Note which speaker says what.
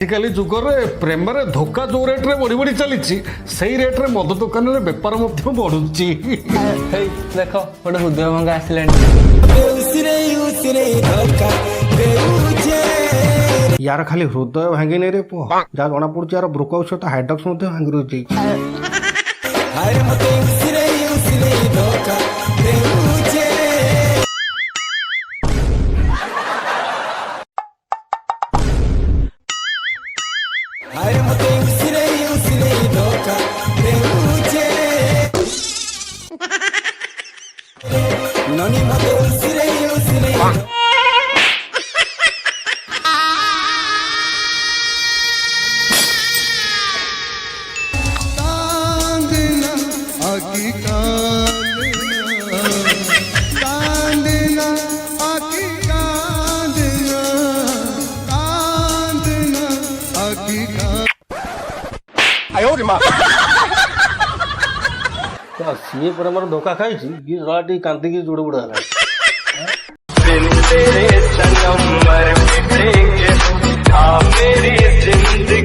Speaker 1: आजिकल जुगर प्रेम रे धोखा जो रेट रे बढ़ी बढ़ी चली से रेट रे मद दुकान रे बेपार बढ़ुची
Speaker 2: देख गोटे हृदय भंगा आसला
Speaker 1: यार खाली हृदय भांगी नहीं रे पुआ जहाँ जना पड़ी यार ब्रोक सहित हाइड्रक्स भांगी रही सी पर धोखा खाई कांदी जोड़ बुड़ा